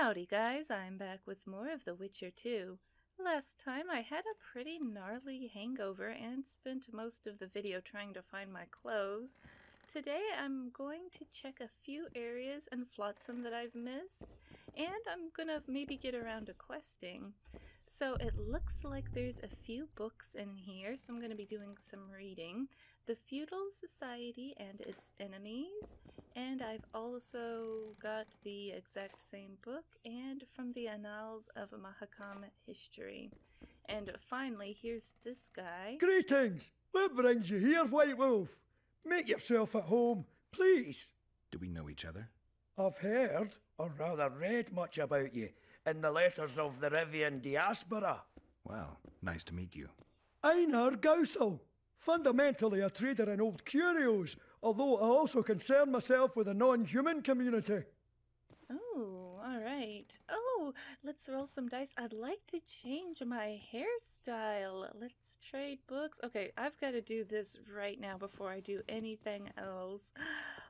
Howdy guys, I'm back with more of The Witcher 2. Last time I had a pretty gnarly hangover and spent most of the video trying to find my clothes. Today I'm going to check a few areas in Flotsam that I've missed, and I'm gonna maybe get around to questing. So it looks like there's a few books in here, so I'm gonna be doing some reading. The Feudal Society and Its Enemies, and I've also got the exact same book, and from the Annals of Mahakam History. And finally, here's this guy. Greetings! What brings you here, White Wolf? Make yourself at home, please. Do we know each other? I've heard, or rather read much about you, in the letters of the Rivian diaspora. Well, nice to meet you. Einar Gausel, fundamentally a trader in old curios, although I also concern myself with the non-human community. Oh, alright. Oh, let's roll some dice. I'd like to change my hairstyle. Let's trade books. Okay, I've got to do this right now before I do anything else.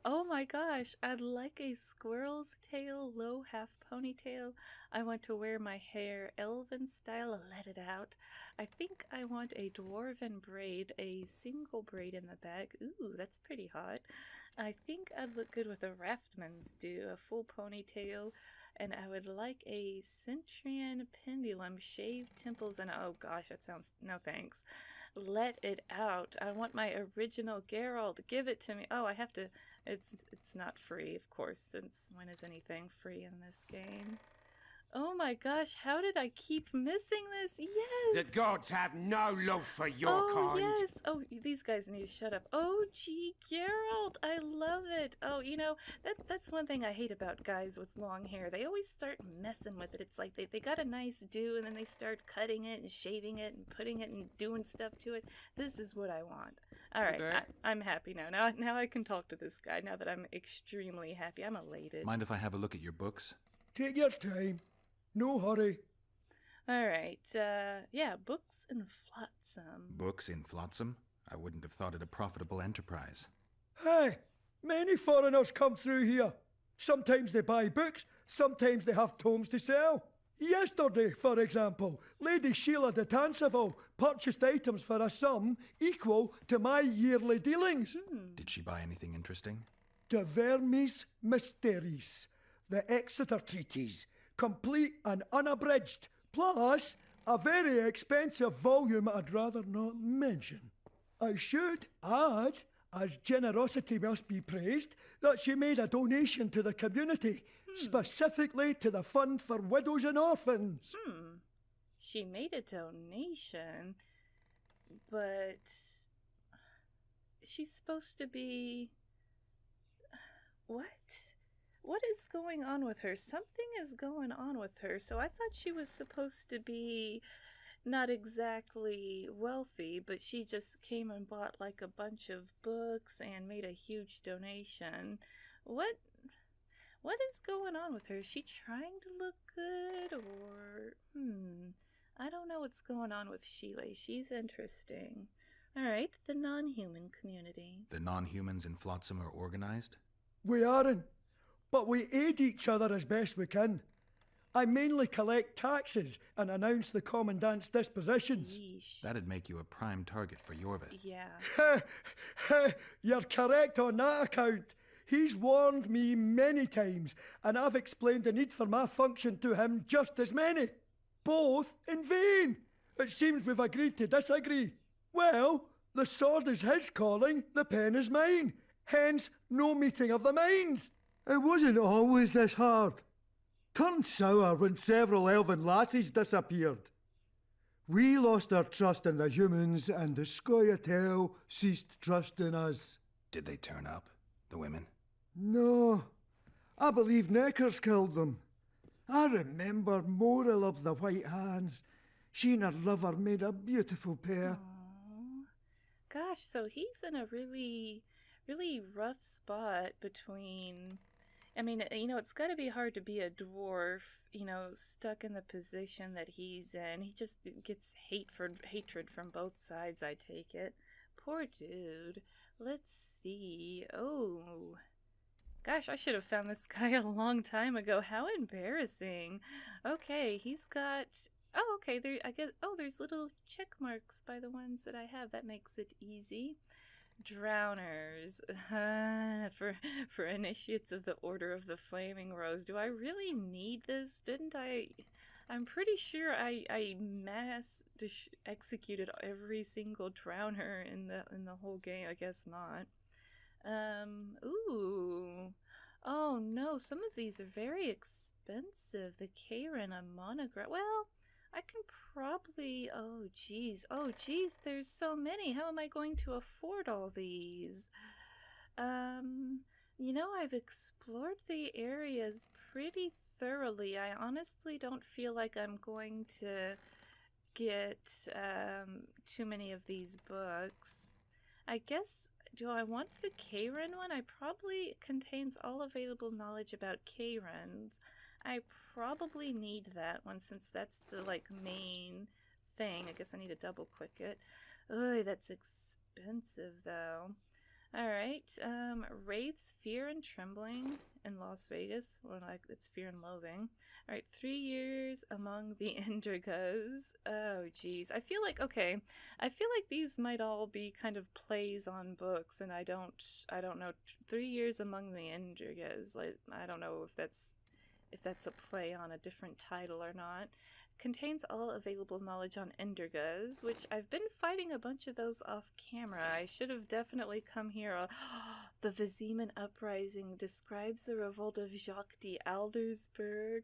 Oh my gosh, I'd like a squirrel's tail, low half ponytail. I want to wear my hair elven style, let it out. I think I want a dwarven braid, a single braid in the back. Ooh, that's pretty hot. I think I'd look good with a raftman's do, a full ponytail, and I would like a centurion pendulum, shaved temples, and oh gosh, that sounds, no thanks. Let it out. I want my original Gerald. Give it to me. Oh, I have to, it's not free, of course, since when is anything free in this game? Oh my gosh, how did I keep missing this? Yes! The gods have no love for your kind. Oh, yes! Oh, these guys need to shut up. Oh, gee, Gerald! I love it! Oh, you know, that's one thing I hate about guys with long hair. They always start messing with it. It's like they got a nice do, and then they start cutting it and shaving it and putting it and doing stuff to it. This is what I want. Alright, I'm happy now. Now I can talk to this guy, now that I'm extremely happy. I'm elated. Mind if I have a look at your books? Take your time. No hurry. Alright, yeah, books in Flotsam. Books in Flotsam? I wouldn't have thought it a profitable enterprise. Hey, many foreigners come through here. Sometimes they buy books, sometimes they have tomes to sell. Yesterday, for example, Lady Sheila de Tanseville purchased items for a sum equal to my yearly dealings. Did she buy anything interesting? De Vermis Mysteries, the Exeter Treatise, complete and unabridged, plus a very expensive volume I'd rather not mention. I should add, as generosity must be praised, that she made a donation to the community, specifically to the Fund for Widows and Orphans. She made a donation, but she's supposed to be... What? What is going on with her? Something is going on with her. So I thought she was supposed to be not exactly wealthy, but she just came and bought like a bunch of books and made a huge donation. What is going on with her? Is she trying to look good, or I don't know what's going on with Sheila. She's interesting. All right, the non-human community. The non-humans in Flotsam are organized? We aren't, but we aid each other as best we can. I mainly collect taxes and announce the Commandant's dispositions. Yeesh. That'd make you a prime target for Yorvith. Yeah. You're correct on that account. He's warned me many times, and I've explained the need for my function to him just as many. Both in vain. It seems we've agreed to disagree. Well, the sword is his calling, the pen is mine. Hence, no meeting of the minds. It wasn't always this hard. Turned sour when several elven lassies disappeared. We lost our trust in the humans, and the Sequoyah Tell ceased trust in us. Did they turn up, the women? No, I believe Neckers killed them. I remember Morrill of the White Hands. She and her lover made a beautiful pair. Aww. Gosh, so he's in a really rough spot between... I mean, you know, it's got to be hard to be a dwarf, you know, stuck in the position that he's in. He just gets hatred from both sides, I take it. Poor dude. Let's see. Oh, Gosh, I should have found this guy a long time ago. How embarrassing. Okay, he's got... Oh, okay, there, I guess... Oh, there's little check marks by the ones that I have. That makes it easy. Drowners. For initiates of the Order of the Flaming Rose. Do I really need this? Didn't I... I'm pretty sure I mass executed every single drowner in the whole game. I guess not. Ooh. Oh no, some of these are very expensive. The Karin, a monograph. Well, I can probably... Oh geez, there's so many. How am I going to afford all these? You know, I've explored the areas pretty thoroughly. I honestly don't feel like I'm going to get too many of these books. I guess, do I want the Karin one? I probably contains all available knowledge about Karins. I probably need that one since that's the main thing. I guess I need to double click it. Oh, that's expensive though. Alright, Wraiths, Fear and Trembling in Las Vegas. Well, it's Fear and Loathing. Alright, 3 years among the Endergas. Oh, geez. I feel like these might all be kind of plays on books, and I don't know. 3 years among the Endergas. I don't know if that's a play on a different title or not. Contains all available knowledge on Endergas, which I've been fighting a bunch of those off camera. I should have definitely come here. The Vizima Uprising describes the revolt of Jacques d'Aldersberg.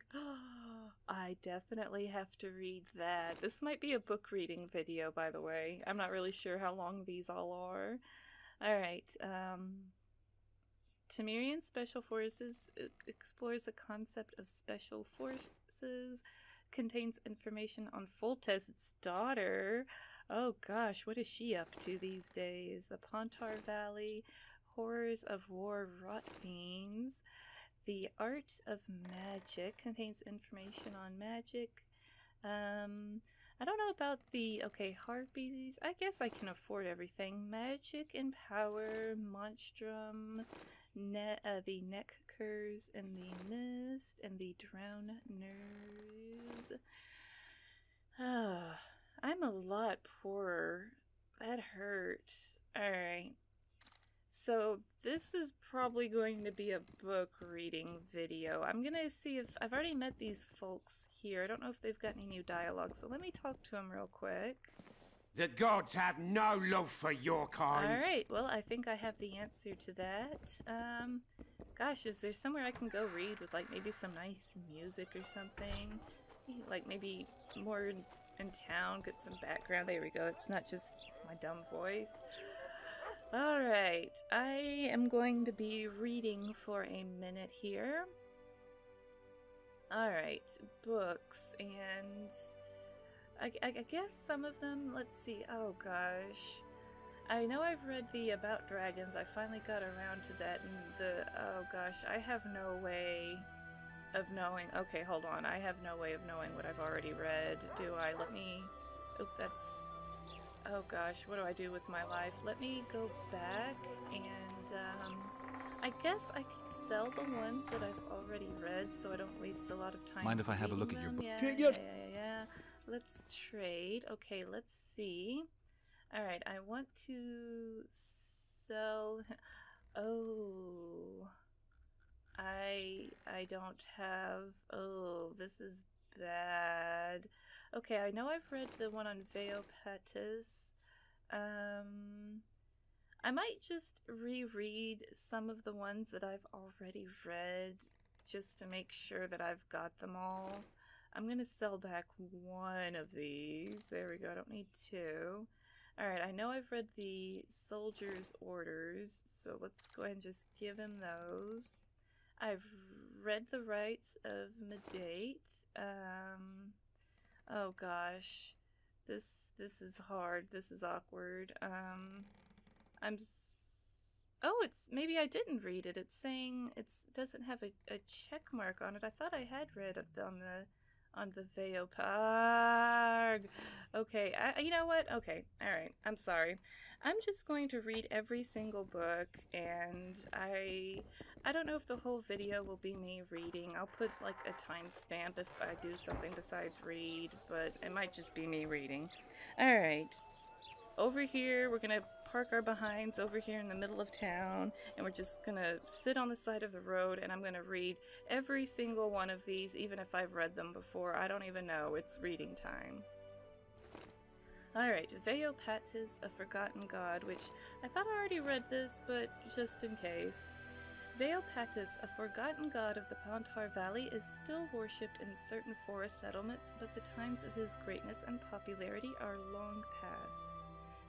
I definitely have to read that. This might be a book reading video, by the way. I'm not really sure how long these all are. Alright, Tamarian Special Forces explores the concept of special forces. Contains information on Foltest's daughter. Oh gosh, what is she up to these days? The Pontar Valley, Horrors of War Wrought Fiends. The Art of Magic contains information on magic. I don't know about the... Okay, Harpies. I guess I can afford everything. Magic and Power, Monstrum, the Neck Curs and the Mist, and the Drowners. I'm a lot poorer. That hurt. Alright. So this is probably going to be a book reading video. I'm gonna see if... I've already met these folks here. I don't know if they've got any new dialogue, so let me talk to them real quick. The gods have no love for your kind. Alright, well, I think I have the answer to that. Gosh, is there somewhere I can go read with, maybe some nice music or something? Maybe more in town, get some background. There we go. It's not just my dumb voice. Alright, I am going to be reading for a minute here. Alright, books, and... I guess some of them, let's see, oh gosh. I know I've read the About Dragons, I finally got around to that, and oh gosh, I have no way of knowing, okay, hold on, I have no way of knowing what I've already read, do I? Let me, oh, that's, oh gosh, what do I do with my life? Let me go back, and, I guess I could sell the ones that I've already read, so I don't waste a lot of time. Mind if I have a look at your book? Yeah. Let's trade. Okay, let's see. Alright, I want to sell... Oh... I don't have... Oh, this is bad. Okay, I know I've read the one on Vale Pettus. I might just reread some of the ones that I've already read just to make sure that I've got them all. I'm gonna sell back one of these. There we go, I don't need two. Alright, I know I've read the Soldier's Orders, so let's go ahead and just give him those. I've read the Rights of Medate. Oh gosh. This is hard. This is awkward. Oh, maybe I didn't read it. It's saying it doesn't have a check mark on it. I thought I had read it on the Vale Park. Okay, you know what? Okay, alright, I'm sorry. I'm just going to read every single book, and I don't know if the whole video will be me reading. I'll put like a timestamp if I do something besides read, but it might just be me reading. Alright, over here, we're gonna park our behinds over here in the middle of town, and we're just gonna sit on the side of the road, and I'm gonna read every single one of these, even if I've read them before. I don't even know. It's reading time. Alright, Vale Pettus, A Forgotten God, which I thought I already read this, but just in case. Vale Pettus, a forgotten god of the Pontar Valley, is still worshipped in certain forest settlements, but the times of his greatness and popularity are long past.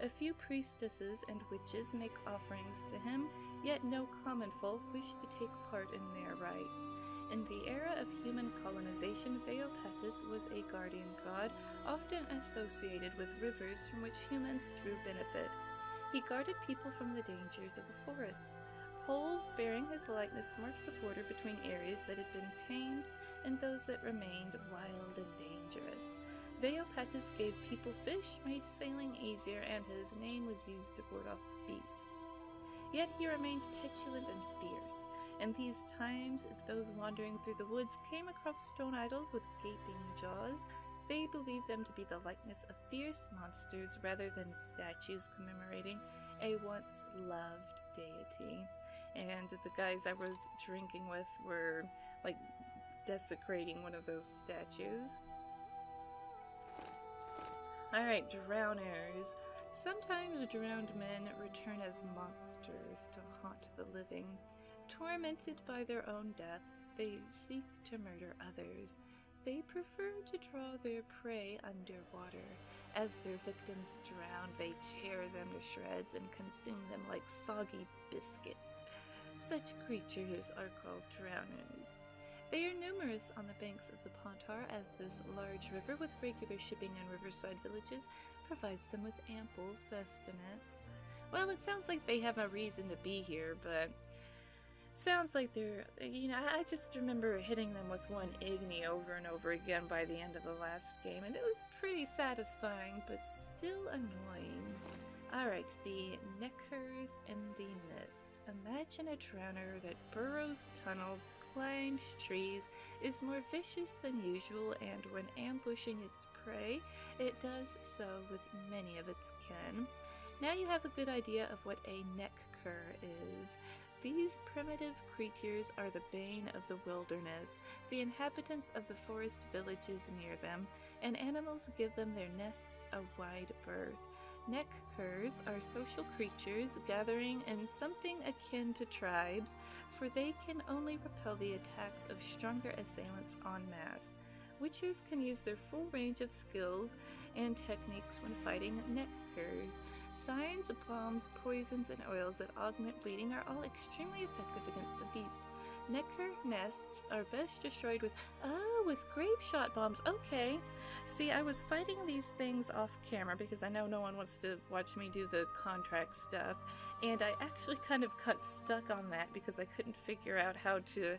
A few priestesses and witches make offerings to him, yet no common folk wish to take part in their rites. In the era of human colonization, Vale Pettus was a guardian god, often associated with rivers from which humans drew benefit. He guarded people from the dangers of the forest. Poles bearing his likeness marked the border between areas that had been tamed and those that remained wild and dangerous. Vale Pettus gave people fish, made sailing easier, and his name was used to ward off beasts. Yet he remained petulant and fierce. In these times, if those wandering through the woods came across stone idols with gaping jaws, they believed them to be the likeness of fierce monsters rather than statues commemorating a once-loved deity. And the guys I was drinking with were, like, desecrating one of those statues. Alright, drowners. Sometimes drowned men return as monsters to haunt the living. Tormented by their own deaths, they seek to murder others. They prefer to draw their prey underwater. As their victims drown, they tear them to shreds and consume them like soggy biscuits. Such creatures are called drowners. They are numerous on the banks of the Pontar, as this large river with regular shipping and riverside villages provides them with ample sustenance. Well, it sounds like they have a reason to be here, but sounds like they're, I just remember hitting them with one Igni over and over again by the end of the last game, and it was pretty satisfying, but still annoying. Alright, the Neckers in the Mist. Imagine a drowner that burrows tunnels, climbs trees, is more vicious than usual, and when ambushing its prey, it does so with many of its kin. Now you have a good idea of what a Necker is. These primitive creatures are the bane of the wilderness, the inhabitants of the forest villages near them, and animals give them their nests a wide berth. Neckers are social creatures gathering in something akin to tribes, for they can only repel the attacks of stronger assailants en masse. Witchers can use their full range of skills and techniques when fighting Neckers. Signs, bombs, poisons, and oils that augment bleeding are all extremely effective against the beast. Necker nests are best destroyed with grape shot bombs. Okay. See, I was fighting these things off camera because I know no one wants to watch me do the contract stuff, and I actually kind of got stuck on that because I couldn't figure out how to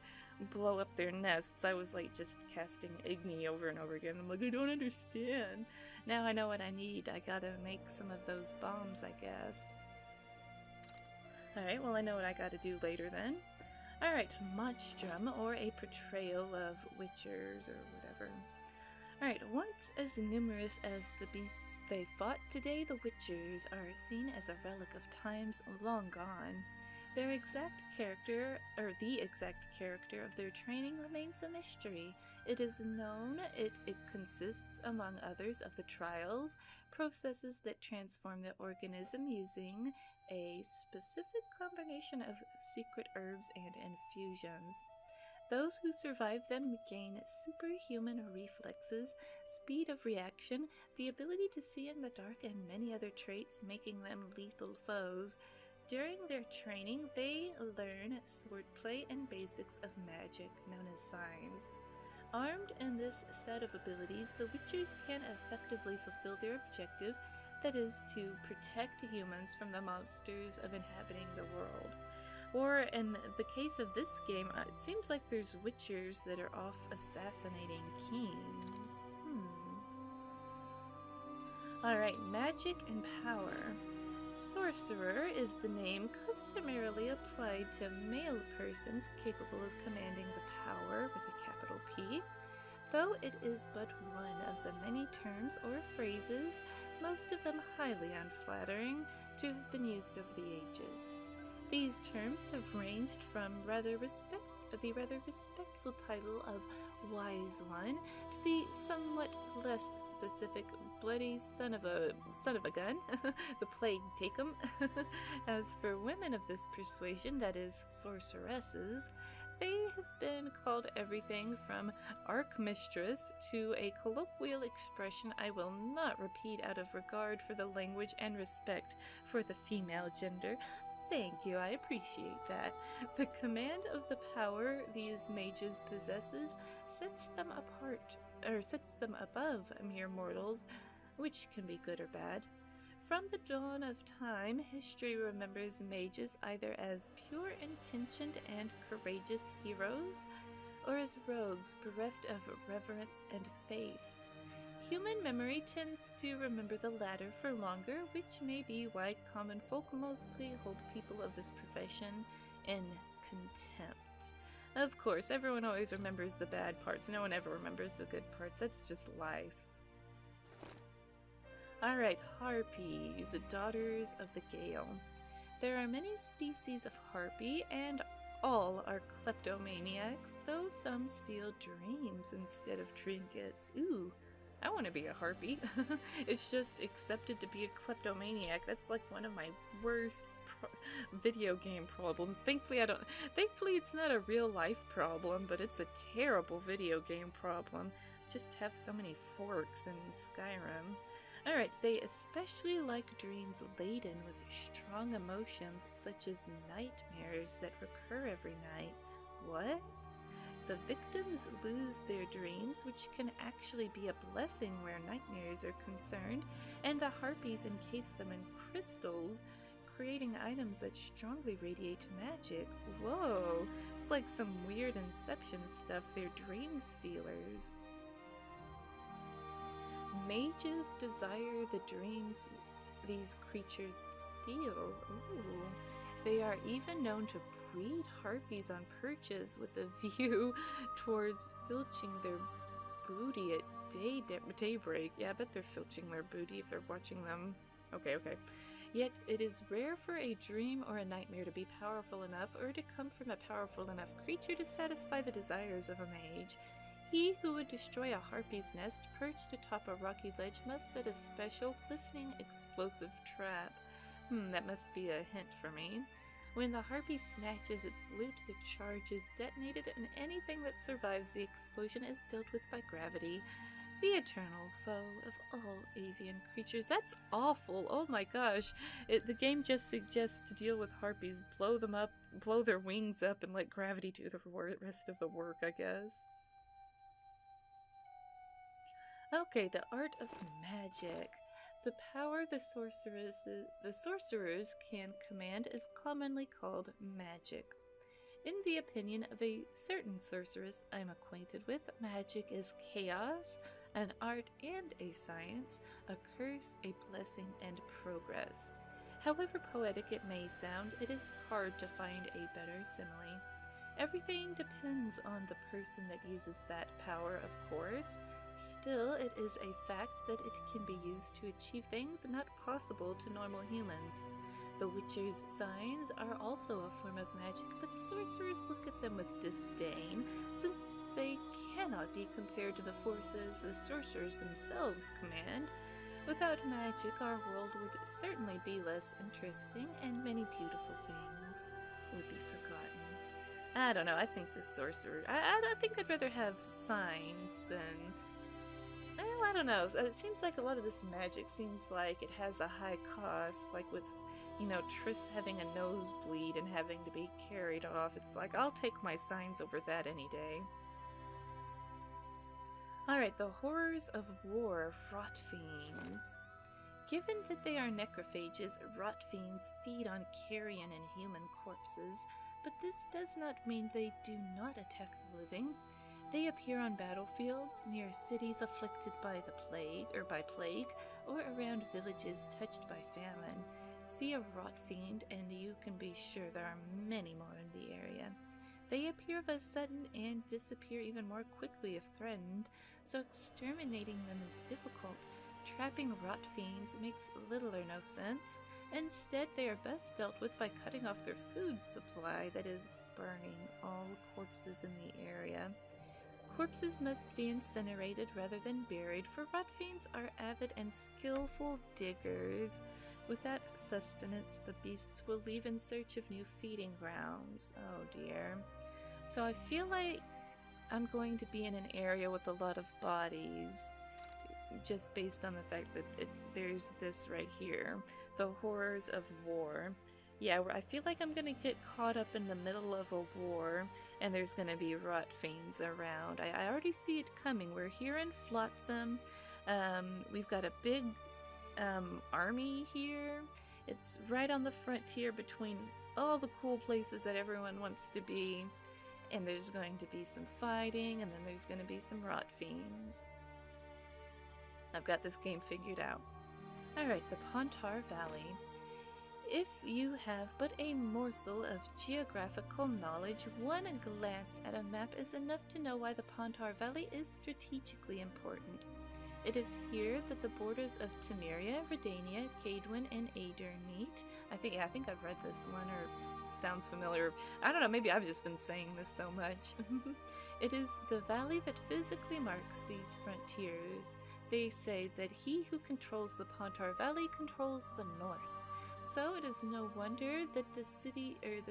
blow up their nests. I was like just casting Igni over and over again. I'm like, I don't understand. Now I know what I need. I gotta make some of those bombs, I guess. Alright, well I know what I gotta do later then. Alright, Monstrum, or a portrayal of witchers, or whatever. Alright, once as numerous as the beasts they fought, today the witchers are seen as a relic of times long gone. Their exact character, or the exact character of their training remains a mystery. It is known it consists, among others, of the trials, processes that transform the organism using a specific combination of secret herbs and infusions. Those who survive them gain superhuman reflexes, speed of reaction, the ability to see in the dark, and many other traits making them lethal foes. During their training, they learn swordplay and basics of magic, known as signs. Armed in this set of abilities, the Witchers can effectively fulfill their objective, that is, to protect humans from the monsters of inhabiting the world. Or in the case of this game, it seems like there's witchers that are off assassinating kings. Alright, magic and power. Sorcerer is the name customarily applied to male persons capable of commanding the power with a capital P, though it is but one of the many terms or phrases, most of them highly unflattering, to have been used over the ages. These terms have ranged from the rather respectful title of Wise One to the somewhat less specific Bloody Son of a Gun, the Plague Take 'em. As for women of this persuasion, that is, sorceresses, they have been called everything from Archmistress to a colloquial expression I will not repeat out of regard for the language and respect for the female gender. Thank you, I appreciate that. The command of the power these mages possesses sets them above mere mortals, which can be good or bad. From the dawn of time, history remembers mages either as pure-intentioned and courageous heroes, or as rogues bereft of reverence and faith. Human memory tends to remember the latter for longer, which may be why common folk mostly hold people of this profession in contempt. Of course, everyone always remembers the bad parts. No one ever remembers the good parts. That's just life. Alright, Harpies, daughters of the Gale. There are many species of Harpy, and all are kleptomaniacs, though some steal dreams instead of trinkets. Ooh, I want to be a Harpy. It's just accepted to be a kleptomaniac. That's like one of my worst video game problems. Thankfully it's not a real life problem, but it's a terrible video game problem. Just have so many forks in Skyrim. Alright, they especially like dreams laden with strong emotions such as nightmares that recur every night. What? The victims lose their dreams, which can actually be a blessing where nightmares are concerned, and the Harpies encase them in crystals, creating items that strongly radiate magic. Whoa, it's like some weird Inception stuff. They're dream stealers. Mages desire the dreams these creatures steal. Ooh. They are even known to breed harpies on perches with a view towards filching their booty at daybreak. Yeah, I bet they're filching their booty if they're watching them. Okay. Yet it is rare for a dream or a nightmare to be powerful enough or to come from a powerful enough creature to satisfy the desires of a mage. He who would destroy a harpy's nest perched atop a rocky ledge must set a special, glistening, explosive trap. That must be a hint for me. When the harpy snatches its loot, the charge is detonated, and anything that survives the explosion is dealt with by gravity, the eternal foe of all avian creatures. That's awful. Oh my gosh. The game just suggests to deal with harpies, blow them up, blow their wings up, and let gravity do the rest of the work, I guess. Okay, the art of magic. The power the sorcerers can command is commonly called magic. In the opinion of a certain sorceress I'm acquainted with, magic is chaos, an art and a science, a curse, a blessing, and progress. However poetic it may sound, it is hard to find a better simile. Everything depends on the person that uses that power, of course. Still, it is a fact that it can be used to achieve things not possible to normal humans. The Witcher's signs are also a form of magic, but sorcerers look at them with disdain, since they cannot be compared to the forces the sorcerers themselves command. Without magic, our world would certainly be less interesting, and many beautiful things would be forgotten. I don't know, I think the sorcerer... I think I'd rather have signs than... Well, I don't know. It seems like a lot of this magic seems like it has a high cost, like with, Triss having a nosebleed and having to be carried off. It's like, I'll take my signs over that any day. Alright, the horrors of war, rot fiends. Given that they are necrophages, rot fiends feed on carrion and human corpses. but this does not mean they do not attack the living. They appear on battlefields, near cities afflicted by plague, or around villages touched by famine. See a rot fiend, and you can be sure there are many more in the area. They appear of a sudden and disappear even more quickly if threatened, so exterminating them is difficult. Trapping rot fiends makes little or no sense. Instead, they are best dealt with by cutting off their food supply, that is, burning all corpses in the area. Corpses must be incinerated rather than buried, for rot fiends are avid and skillful diggers. With that sustenance, the beasts will leave in search of new feeding grounds. Oh dear. So I feel like I'm going to be in an area with a lot of bodies, just based on the fact that there's this right here. The horrors of war. Yeah, I feel like I'm gonna get caught up in the middle of a war, and there's gonna be rot fiends around. I already see it coming. We're here in Flotsam. We've got a big army here. It's right on the frontier between all the cool places that everyone wants to be. And there's going to be some fighting, and then there's going to be some rot fiends. I've got this game figured out. Alright, the Pontar Valley. If you have but a morsel of geographical knowledge, one glance at a map is enough to know why the Pontar Valley is strategically important. It is here that the borders of Tamarian, Redania, Cadwin, and Ader meet. I think I've read this one, or sounds familiar. I don't know, maybe I've just been saying this so much. It is the valley that physically marks these frontiers. They say that he who controls the Pontar Valley controls the north. So it is no wonder that the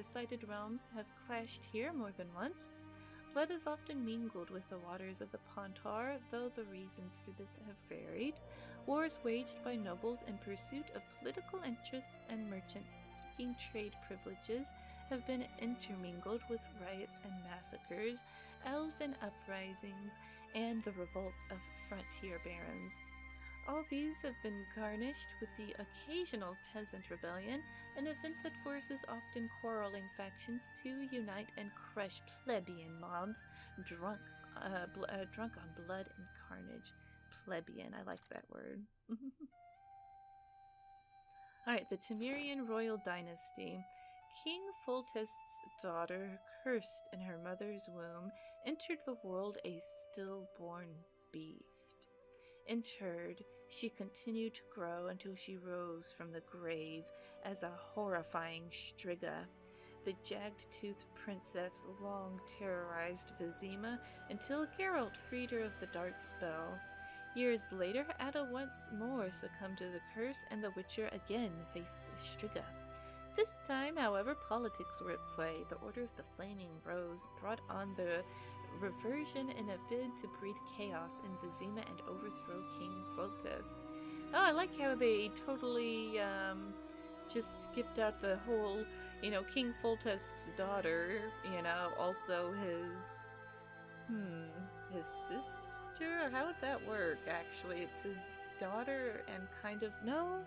cited realms have clashed here more than once. Blood is often mingled with the waters of the Pontar, though the reasons for this have varied. Wars waged by nobles in pursuit of political interests and merchants seeking trade privileges have been intermingled with riots and massacres, elven uprisings, and the revolts of frontier barons. All these have been garnished with the occasional peasant rebellion, an event that forces often quarreling factions to unite and crush plebeian mobs drunk on blood and carnage. Plebeian, I like that word. Alright, the Tamarian royal dynasty. King Foltest's daughter, cursed in her mother's womb, entered the world a stillborn beast. Interred, she continued to grow until she rose from the grave as a horrifying Striga. The jagged-toothed princess long terrorized Vizima until Geralt freed her of the dark spell. Years later, Ada once more succumbed to the curse, and the Witcher again faced the Striga. This time, however, politics were at play. The Order of the Flaming Rose brought on the reversion in a bid to breed chaos in Vizima and overthrow King Foltest. Oh, I like how they totally just skipped out the whole, King Foltest's daughter, also his sister? How would that work, actually? It's his daughter and kind of, no,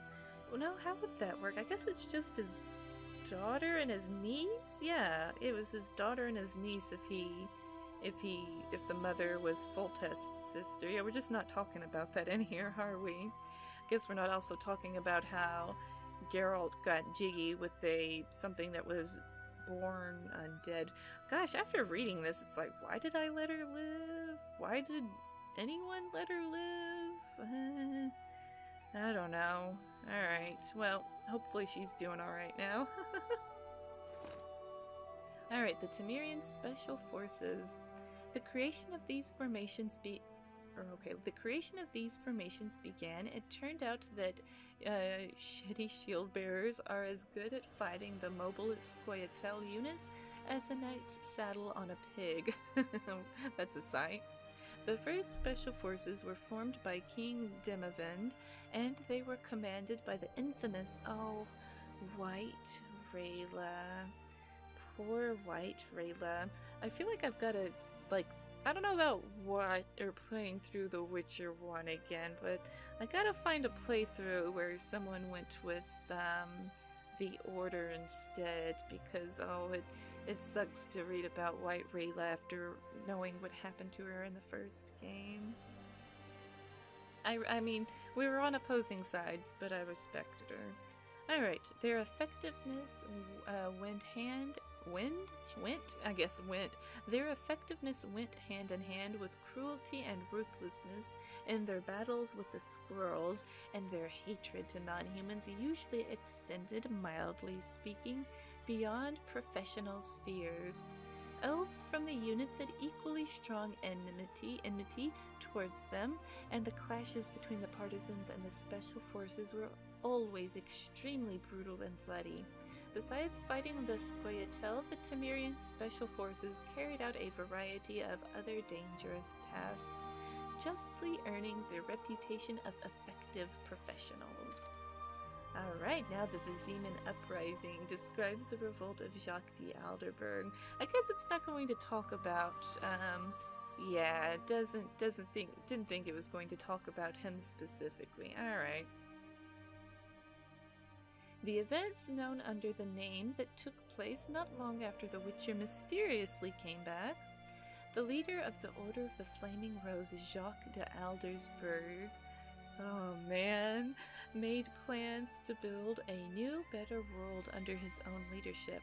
how would that work? I guess it's just his daughter and his niece? Yeah, it was his daughter and his niece if the mother was Foltest's sister. Yeah, we're just not talking about that in here, are we? I guess we're not also talking about how Geralt got jiggy with something that was born undead. Gosh, after reading this, it's like, why did I let her live? Why did anyone let her live? I don't know. Alright, well, hopefully she's doing alright now. Alright, the Tamarian Special Forces. The creation of these formations began. It turned out that shitty shield bearers are as good at fighting the mobile Sequoyah Tell units as a knight's saddle on a pig. That's a sight. The first special forces were formed by King Demavend, and they were commanded by the infamous, White Rayla. Poor White Rayla. I feel like I've got to, I don't know about what or playing through The Witcher 1 again, but I gotta find a playthrough where someone went with the Order instead, because it sucks to read about White Rayla after knowing what happened to her in the first game. I mean, we were on opposing sides, but I respected her. Alright, their effectiveness Their effectiveness went hand in hand with cruelty and ruthlessness in their battles with the squirrels, and their hatred to non-humans usually extended, mildly speaking, beyond professional spheres. Elves from the units had equally strong enmity towards them, and the clashes between the partisans and the special forces were always extremely brutal and bloody. Besides fighting the Sequoyah Tell, the Tamarian special forces carried out a variety of other dangerous tasks, justly earning their reputation of effective professionals. Alright, now the Vizima Uprising describes the revolt of Jacques d'Alderberg. I guess it's not going to talk about, yeah, it didn't think it was going to talk about him specifically. Alright. The events known under the name that took place not long after the Witcher mysteriously came back. The leader of the Order of the Flaming Rose, Jacques d'Aldersberg, oh man, made plans to build a new, better world under his own leadership.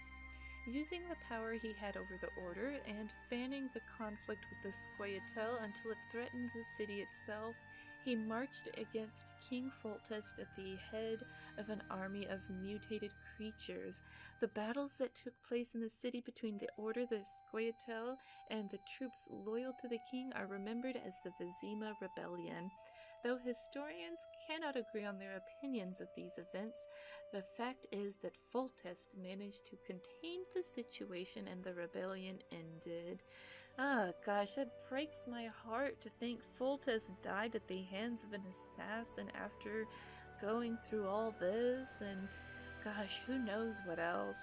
Using the power he had over the Order and fanning the conflict with the Sequoyah Tell until it threatened the city itself, he marched against King Foltest at the head of an army of mutated creatures. The battles that took place in the city between the Order, the Sequoyah Tell, and the troops loyal to the king are remembered as the Vizima Rebellion. Though historians cannot agree on their opinions of these events, the fact is that Foltest managed to contain the situation and the rebellion ended. Ah, gosh, that breaks my heart to think Foltest died at the hands of an assassin after going through all this, and gosh, who knows what else.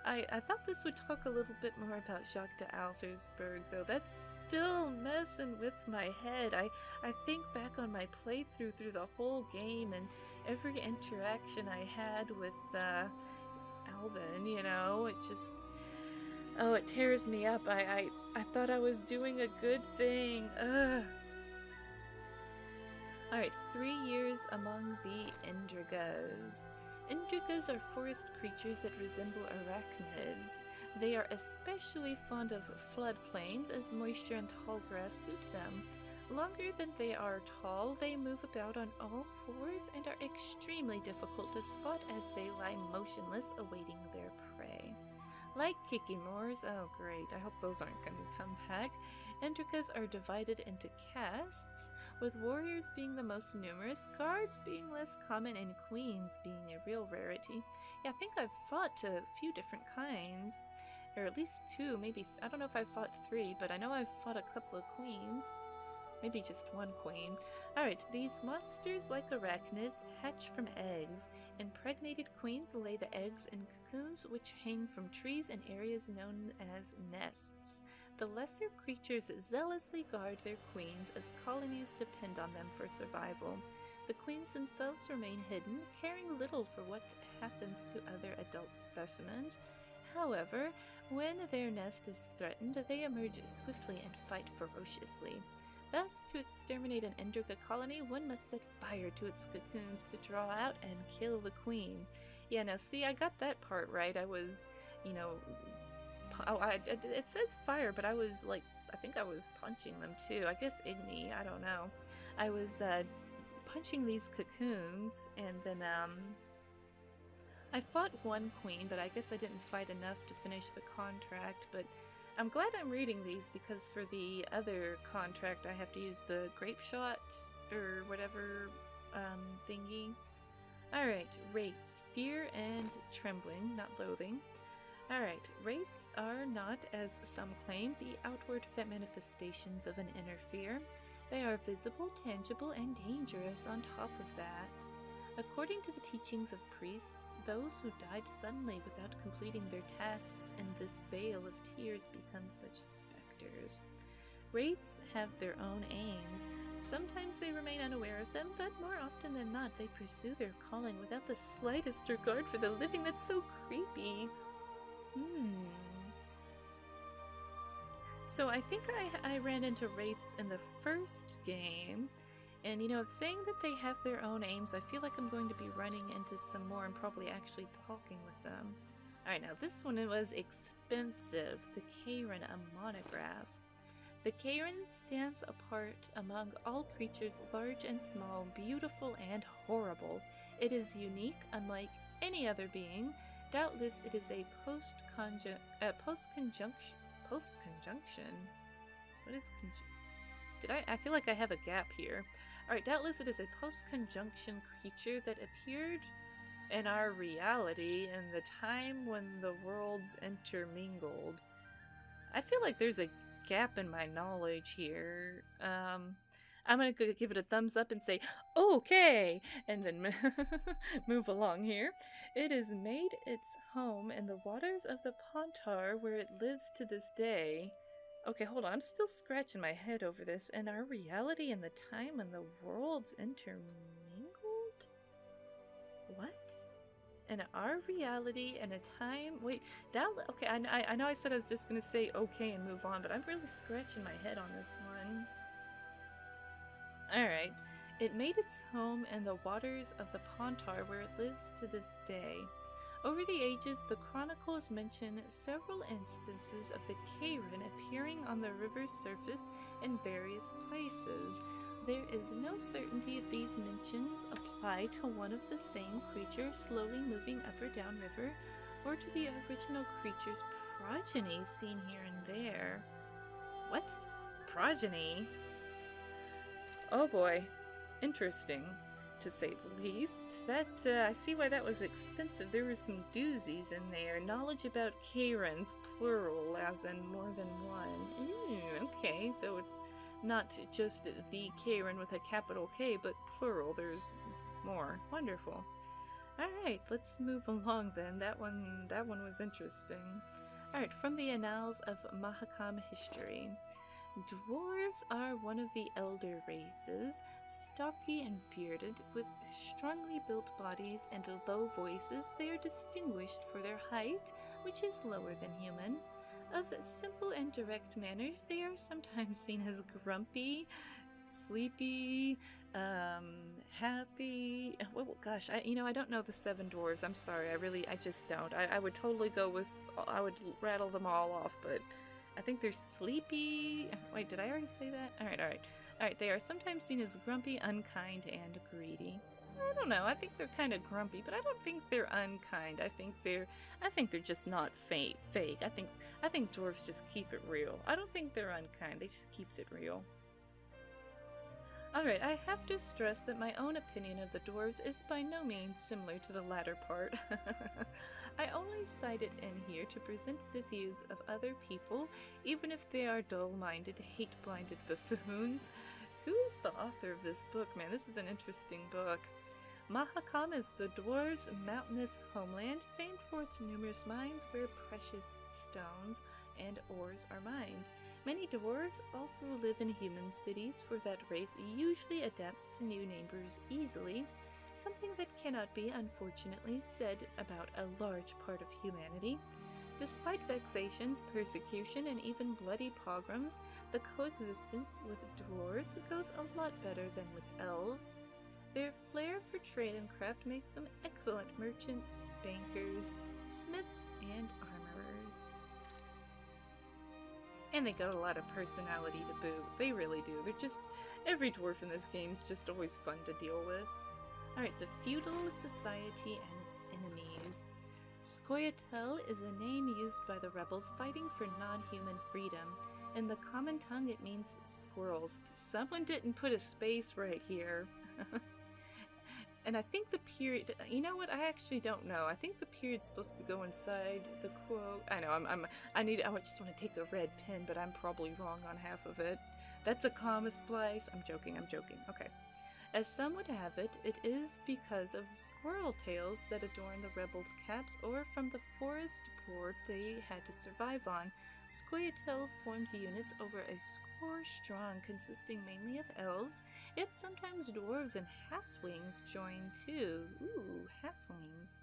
I thought this would talk a little bit more about Jacques d'Aldersberg, though. That's still messing with my head. I think back on my playthrough through the whole game and every interaction I had with Alvin, you know, it just... oh, it tears me up. I thought I was doing a good thing. Ugh. Alright, 3 years among the Endrigas. Endrigas are forest creatures that resemble arachnids. They are especially fond of floodplains, as moisture and tall grass suit them. Longer than they are tall, they move about on all fours and are extremely difficult to spot as they lie motionless, awaiting their prey. Like Kikimores, oh great, I hope those aren't going to come back, Endrigas are divided into castes, with warriors being the most numerous, guards being less common, and queens being a real rarity. Yeah, I think I've fought a few different kinds, or at least 2, maybe, I don't know if I've fought 3, but I know I've fought a couple of queens. Maybe just 1 queen. Alright, these monsters, like arachnids, hatch from eggs. Impregnated queens lay the eggs in cocoons which hang from trees in areas known as nests. The lesser creatures zealously guard their queens as colonies depend on them for survival. The queens themselves remain hidden, caring little for what happens to other adult specimens. However, when their nest is threatened, they emerge swiftly and fight ferociously. Thus, to exterminate an Endriga colony, one must set fire to its cocoons to draw out and kill the queen. Yeah, now see, I got that part right. I was, you know... it says fire, but I was, like, I think I was punching them too. I guess Igni, I don't know. I was, punching these cocoons, and then, I fought 1 queen, but I guess I didn't fight enough to finish the contract, but... I'm glad I'm reading these, because for the other contract I have to use the grape shot, or whatever, thingy. Alright, Wraiths. Fear and trembling, not loathing. Alright, Wraiths are not, as some claim, the outward manifestations of an inner fear. They are visible, tangible, and dangerous on top of that. According to the teachings of priests, those who died suddenly without completing their tasks in this vale of tears become such specters. Wraiths have their own aims. Sometimes they remain unaware of them, but more often than not they pursue their calling without the slightest regard for the living. That's so creepy. So I think I ran into Wraiths in the first game, and you know, it's saying that they have their own aims. I feel like I'm going to be running into some more and probably actually talking with them. Alright, now this one was expensive. The Karin, a monograph. The Karin stands apart among all creatures, large and small, beautiful and horrible. It is unique, unlike any other being. Doubtless it is a post-conjunction. What is I feel like I have a gap here. Alright, doubtless it is a post-conjunction creature that appeared in our reality in the time when the worlds intermingled. I feel like there's a gap in my knowledge here. I'm gonna give it a thumbs up and say, okay, and then move along here. It has made its home in the waters of the Pontar, where it lives to this day. Okay, hold on, I'm still scratching my head over this. And our reality in the time when the worlds intermingled? What? In our reality and a time... Wait, okay, I know I said I was just gonna say okay and move on, but I'm really scratching my head on this one. Alright. It made its home in the waters of the Pontar, where it lives to this day. Over the ages, the chronicles mention several instances of the Karin appearing on the river's surface in various places. There is no certainty if these mentions apply to one of the same creature slowly moving up or down river, or to the original creature's progeny seen here and there. What? Progeny? Oh boy. Interesting, to say the least. That, I see why that was expensive. There were some doozies in there. Knowledge about Karins, plural, as in more than one. Okay, so it's not just the Karin with a capital K, but plural. There's more. Wonderful. Alright, let's move along then. That one was interesting. Alright, from the Annals of Mahakam history. Dwarves are one of the elder races, stocky and bearded, with strongly built bodies and low voices. They are distinguished for their height, which is lower than human. Of simple and direct manners, they are sometimes seen as grumpy, sleepy, happy. Well, gosh, I don't know the 7 dwarves. I'm sorry, I just don't. I would totally go with, I would rattle them all off, but I think they're sleepy. Wait, did I already say that? Alright, they are sometimes seen as grumpy, unkind, and greedy. I don't know, I think they're kind of grumpy, but I don't think they're unkind. I think they're just not fake. I think dwarves just keep it real. I don't think they're unkind, they just keeps it real. Alright, I have to stress that my own opinion of the dwarves is by no means similar to the latter part. I only cite it in here to present the views of other people, even if they are dull-minded, hate-blinded buffoons. Who is the author of this book? Man, this is an interesting book. Mahakam is the dwarves' mountainous homeland, famed for its numerous mines where precious stones and ores are mined. Many dwarves also live in human cities, for that race usually adapts to new neighbors easily, something that cannot be, unfortunately, said about a large part of humanity. Despite vexations, persecution, and even bloody pogroms, the coexistence with dwarves goes a lot better than with elves. Their flair for trade and craft makes them excellent merchants, bankers, smiths, and armorers. And they got a lot of personality to boot. They really do. They're just... every dwarf in this game is just always fun to deal with. Alright, the feudal society and its enemies. Sequoyah Tell is a name used by the rebels fighting for non-human freedom. In the common tongue, it means squirrels. Someone didn't put a space right here. And I think the period, you know what, I actually don't know. I think the period's supposed to go inside the quote. I know, I just want to take a red pen, but I'm probably wrong on half of it. That's a comma splice. I'm joking. Okay. As some would have it, it is because of squirrel tails that adorn the rebels' caps, or from the forest board they had to survive on. Sequoyah Tell formed units over a score strong, consisting mainly of elves, yet sometimes dwarves and halflings joined too. Ooh, halflings.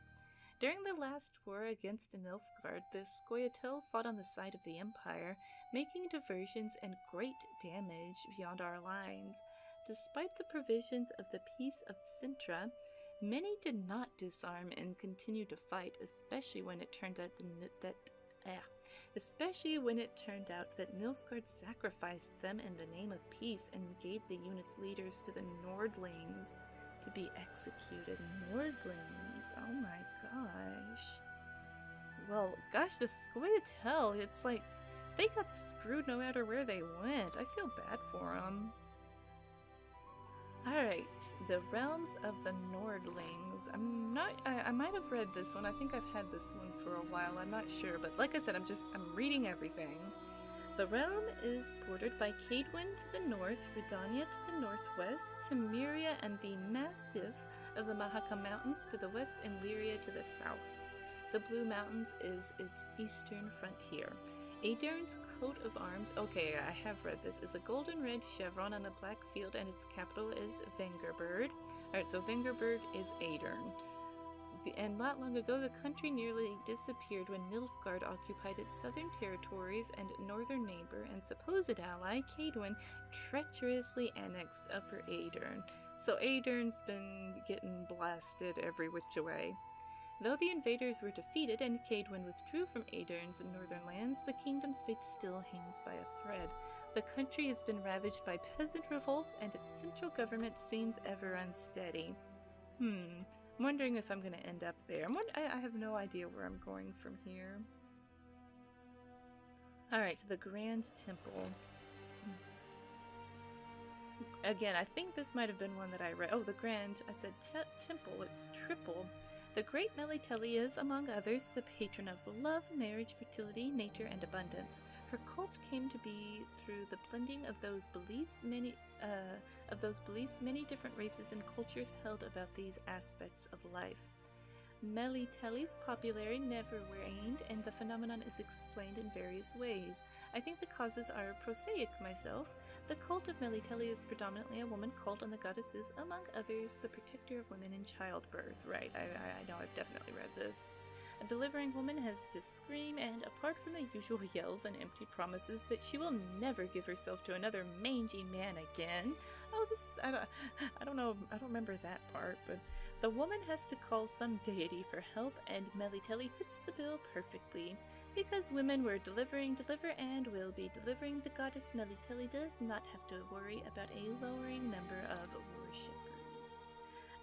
During the last war against Nilfgaard, the Sequoyah Tell fought on the side of the Empire. making diversions and great damage beyond our lines. Despite the provisions of the Peace of Sintra, many did not disarm and continued to fight, especially when it turned out that Nilfgaard sacrificed them in the name of peace and gave the unit's leaders to the Nordlings to be executed. Nordlings, oh my gosh. Well, gosh, the Sequoyah Tell, it's like they got screwed no matter where they went. I feel bad for them. Alright, the Realms of the Nordlings. I might have read this one. I think I've had this one for a while. I'm not sure, but like I said, I'm reading everything. The realm is bordered by Cadwin to the north, Redania to the northwest, Tamiria and the Massif of the Mahaka Mountains to the west, and Lyria to the south. The Blue Mountains is its eastern frontier. Aedern's coat of arms, okay, I have read this, is a golden red chevron on a black field, and its capital is Vengerberg. Alright, so Vengerberg is Aedern. And not long ago, the country nearly disappeared when Nilfgaard occupied its southern territories, and northern neighbor and supposed ally, Cadwin, treacherously annexed Upper Aedern. So Aedern's been getting blasted every which way. Though the invaders were defeated and Cadwin withdrew from Aedern's northern lands, the kingdom's fate still hangs by a thread. The country has been ravaged by peasant revolts, and its central government seems ever unsteady. I'm wondering if I'm going to end up there. I have no idea where I'm going from here. Alright, the Grand Temple. Again, I think this might have been one that I read. Oh, the Grand, I said Temple, it's triple. The great Melitele is, among others, the patron of love, marriage, fertility, nature, and abundance. Her cult came to be through the blending of those beliefs many different races and cultures held about these aspects of life. Melitele's popularity never waned, and the phenomenon is explained in various ways. I think the causes are prosaic myself. The cult of Melitele is predominantly a woman cult, and the goddess is, among others, the protector of women in childbirth. Right, I know, I've definitely read this. A delivering woman has to scream, and apart from the usual yells and empty promises that she will never give herself to another mangy man again. Oh, I don't know, I don't remember that part, but the woman has to call some deity for help, and Melitele fits the bill perfectly. Because women were deliver, and will be delivering, the goddess Melitele does not have to worry about a lowering number of worshippers.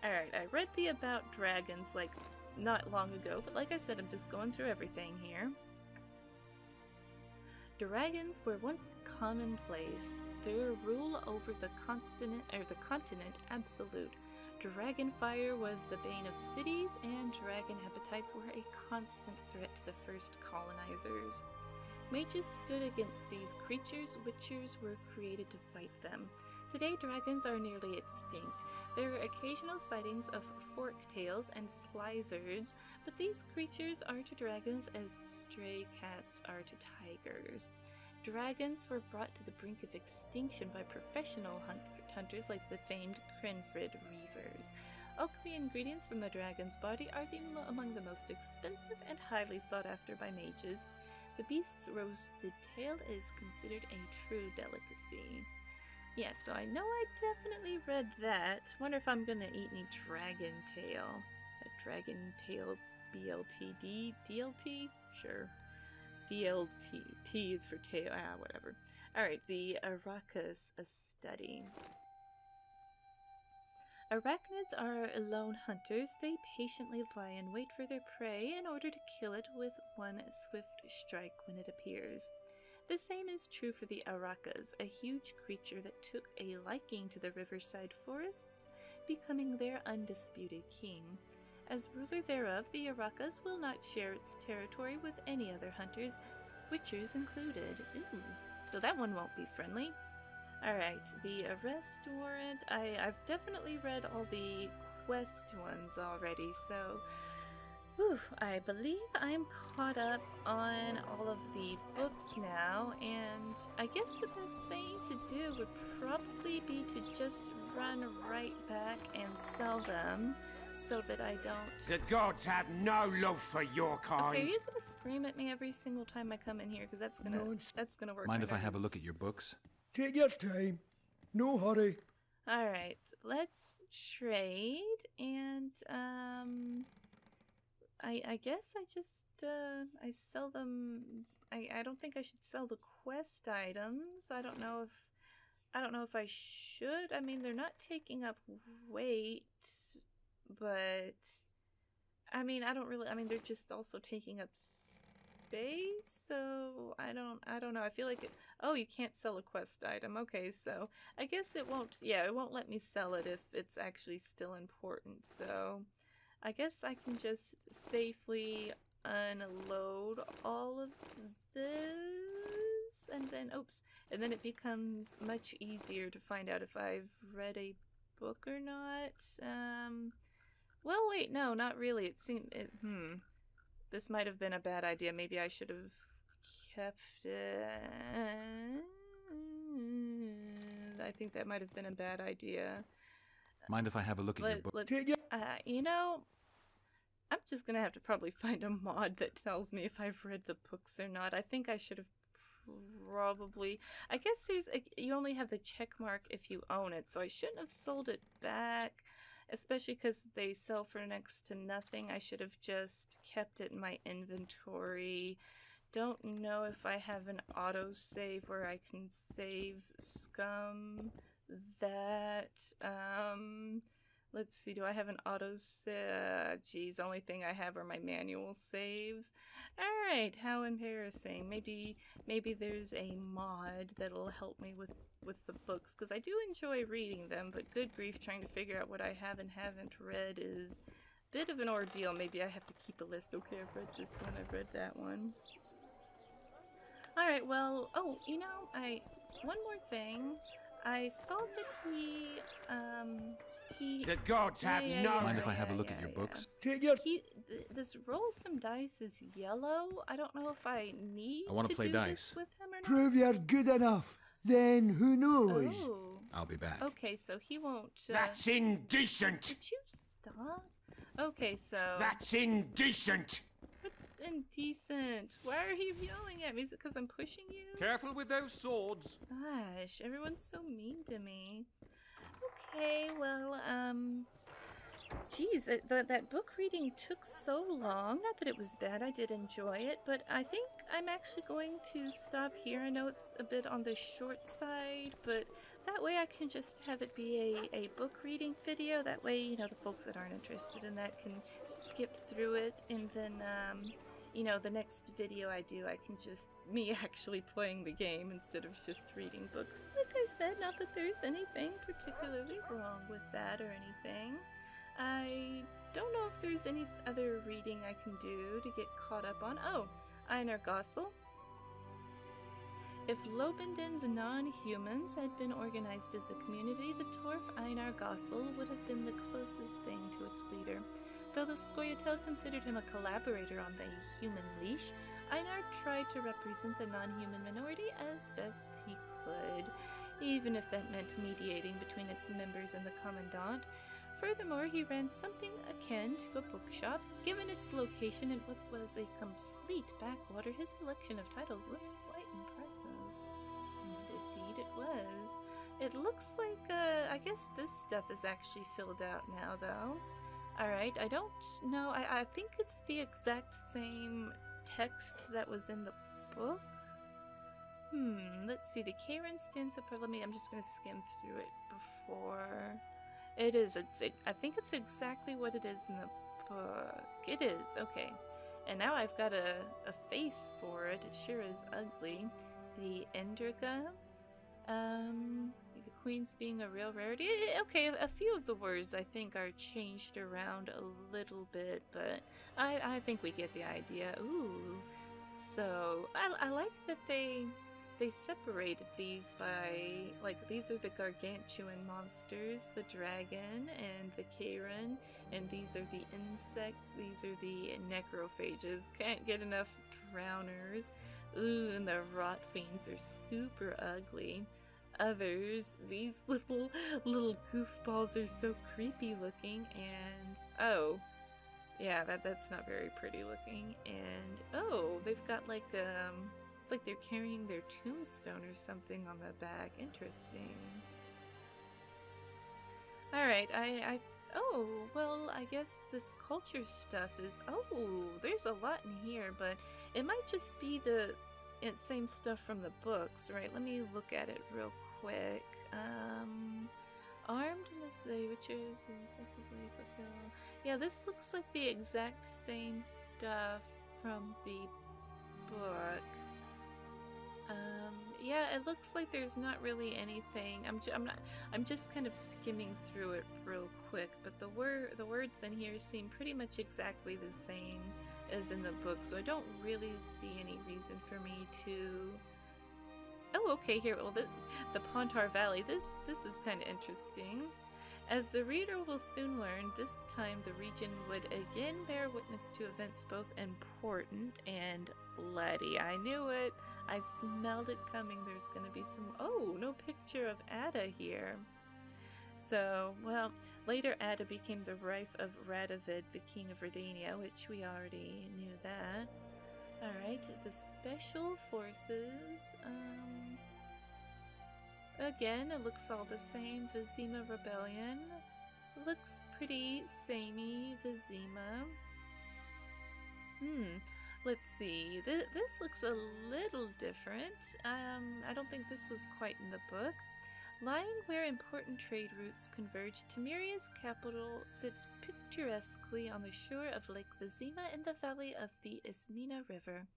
Alright, I read the About Dragons like not long ago, but like I said, I'm just going through everything here. Dragons were once commonplace. Their rule over the continent absolute. Dragon fire was the bane of cities, and dragon appetites were a constant threat to the first colonizers. Mages stood against these creatures. Witchers were created to fight them. Today, dragons are nearly extinct. There are occasional sightings of forktails and slyzards, but these creatures are to dragons as stray cats are to tigers. Dragons were brought to the brink of extinction by professional hunters like the famed Crenfrid Reavers. Alchemy ingredients from the dragon's body are among the most expensive and highly sought after by mages. The beast's roasted tail is considered a true delicacy. Yeah, so I know I definitely read that. Wonder if I'm gonna eat any dragon tail. That dragon tail BLTD? DLT? Sure. DLT. T is for tail. Whatever. Alright, the Arrachas, a study. Arachnids are lone hunters. They patiently lie in wait for their prey in order to kill it with one swift strike when it appears. The same is true for the Arrachas, a huge creature that took a liking to the riverside forests, becoming their undisputed king. As ruler thereof, the Arrachas will not share its territory with any other hunters, witchers included. Ooh, so that one won't be friendly. Alright, the Arrest Warrant. I've definitely read all the quest ones already, so I believe I'm caught up on all of the books now, and I guess the best thing to do would probably be to just run right back and sell them so that I don't... The gods have no love for your kind. Okay, are you gonna scream at me every single time I come in here? Because that's gonna work. Mind my if I have a look nerves. at your books? Take your time. No hurry. All right, let's trade, and I guess I just I sell them. I don't think I should sell the quest items. I don't know if I should. I mean, they're not taking up weight, but I mean, they're just also taking up space, so I don't know. I feel like oh, you can't sell a quest item. Okay, so I guess it won't let me sell it if it's actually still important. So I guess I can just safely unload all of this, and then it becomes much easier to find out if I've read a book or not. Well, wait, no, not really. This might have been a bad idea. Maybe I should have kept it. I think that might have been a bad idea. Mind if I have a look at your book? You know, I'm just gonna have to probably find a mod that tells me if I've read the books or not. I think I should have probably. I guess you only have the check mark if you own it, so I shouldn't have sold it back. Especially because they sell for next to nothing. I should have just kept it in my inventory. Don't know if I have an autosave where I can save scum. Let's see, do I have an autosave? Geez, only thing I have are my manual saves. Alright, how embarrassing. Maybe there's a mod that'll help me with the books, because I do enjoy reading them, but good grief, trying to figure out what I have and haven't read is a bit of an ordeal. Maybe I have to keep a list. Okay, I've read this one, I've read that one. Alright, well, oh, you know, one more thing. I saw that he The gods have no... Mind if I have a look at your books? Take your... This roll some dice is yellow. I don't know if I need I want to play do dice. this with him or not. Prove you're good enough. Then who knows? Oh. I'll be back. Okay, so he won't... That's indecent! Could you stop? Okay, so... That's indecent! What's indecent? Why are you yelling at me? Is it because I'm pushing you? Careful with those swords. Gosh, everyone's so mean to me. Okay, well, geez, that book reading took so long. Not that it was bad, I did enjoy it, but I think I'm actually going to stop here. I know it's a bit on the short side, but that way I can just have it be a book reading video. That way, you know, the folks that aren't interested in that can skip through it, and then, you know, the next video I do, I can just, me actually playing the game instead of just reading books. Like I said, not that there's anything particularly wrong with that or anything. I don't know if there's any other reading I can do to get caught up on. Oh, Einar Gausel. If Lobendin's non-humans had been organized as a community, the dwarf Einar Gausel would have been the closest thing to its leader. Though the Sequoyah Tell considered him a collaborator on the human leash, Einar tried to represent the non-human minority as best he could, even if that meant mediating between its members and the Commandant. Furthermore, he ran something akin to a bookshop. Given its location in what was a complete backwater, his selection of titles was quite impressive. And indeed it was. It looks like, I guess this stuff is actually filled out now, though. Alright, I don't know. I think it's the exact same text that was in the book. Let's see. The Karin stanza for... I'm just going to skim through it before... It is. I think it's exactly what it is in the book. It is. Okay. And now I've got a face for it. It sure is ugly. The Enderga. The Queen's being a real rarity. Okay, a few of the words I think are changed around a little bit, but I think we get the idea. Ooh. So, I like that they separated these by, like, these are the gargantuan monsters, the dragon and the Karin, and these are the insects, these are the necrophages. Can't get enough drowners. Ooh, and the rot fiends are super ugly. Others, these little goofballs are so creepy looking, and oh, Yeah, that's not very pretty looking. And oh, they've got like it's like they're carrying their tombstone or something on the back. Interesting. All right, oh, well, I guess this culture stuff is, oh, there's a lot in here, but it might just be the same stuff from the books, right? Let me look at it real quick. Armed in this way, witches effectively fulfill. Yeah, this looks like the exact same stuff from the book. Yeah, it looks like there's not really anything. I'm just kind of skimming through it real quick, but the words in here seem pretty much exactly the same as in the book, so I don't really see any reason for me to. Oh, okay, here. Well, the Pontar Valley. This is kind of interesting. As the reader will soon learn, this time the region would again bear witness to events both important and bloody. I knew it. I smelled it coming. There's going to be some... Oh, no picture of Ada here. So, well, later Ada became the wife of Radovid, the king of Redania, which we already knew that. Alright, the special forces. Again, it looks all the same. Vizima Rebellion. Looks pretty samey. Vizima. Let's see. This looks a little different. I don't think this was quite in the book. Lying where important trade routes converge, Tamaria's capital sits picturesquely on the shore of Lake Vizima in the valley of the Ismina River,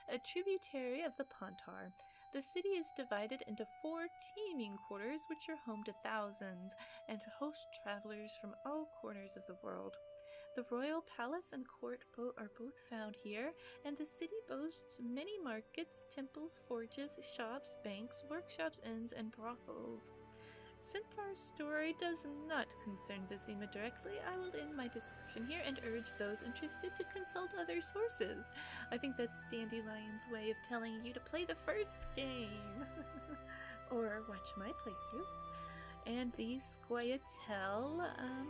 a tributary of the Pontar. The city is divided into 4 teeming quarters which are home to thousands and host travelers from all corners of the world. The royal palace and court are both found here, and the city boasts many markets, temples, forges, shops, banks, workshops, inns, and brothels. Since our story does not concern Vizima directly, I will end my discussion here and urge those interested to consult other sources. I think that's Dandelion's way of telling you to play the first game. Or watch my playthrough. And the Sequoyah Tell,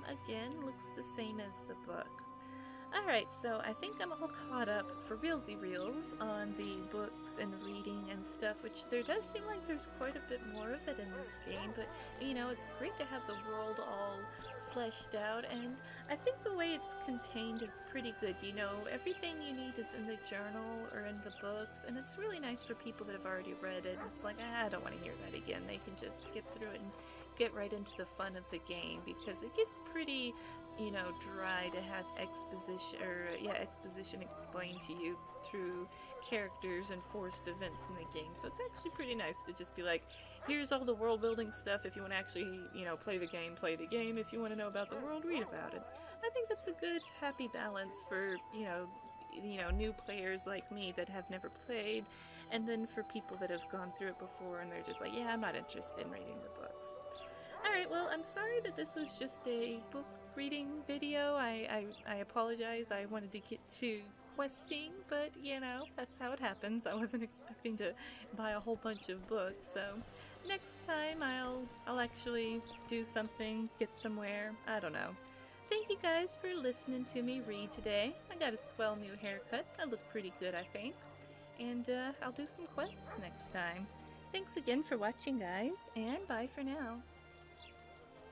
again, looks the same as the book. Alright, so I think I'm all caught up for realsy reals on the books and reading and stuff, which there does seem like there's quite a bit more of it in this game, but, you know, it's great to have the world all fleshed out, and I think the way it's contained is pretty good. You know, everything you need is in the journal or in the books, and it's really nice for people that have already read it. It's like, I don't want to hear that again. They can just skip through it and get right into the fun of the game, because it gets pretty, you know, dry to have exposition explained to you through characters and forced events in the game. So it's actually pretty nice to just be like, here's all the world building stuff. If you want to actually, you know, play the game, play the game. If you want to know about the world, read about it. I think that's a good, happy balance for, you know, new players like me that have never played, and then for people that have gone through it before and they're just like, yeah, I'm not interested in reading the books. Alright, well, I'm sorry that this was just a book reading video. I apologize. I wanted to get to questing, but, you know, that's how it happens. I wasn't expecting to buy a whole bunch of books, so next time I'll actually do something, get somewhere. I don't know. Thank you guys for listening to me read today. I got a swell new haircut. I look pretty good, I think. And I'll do some quests next time. Thanks again for watching, guys, and bye for now.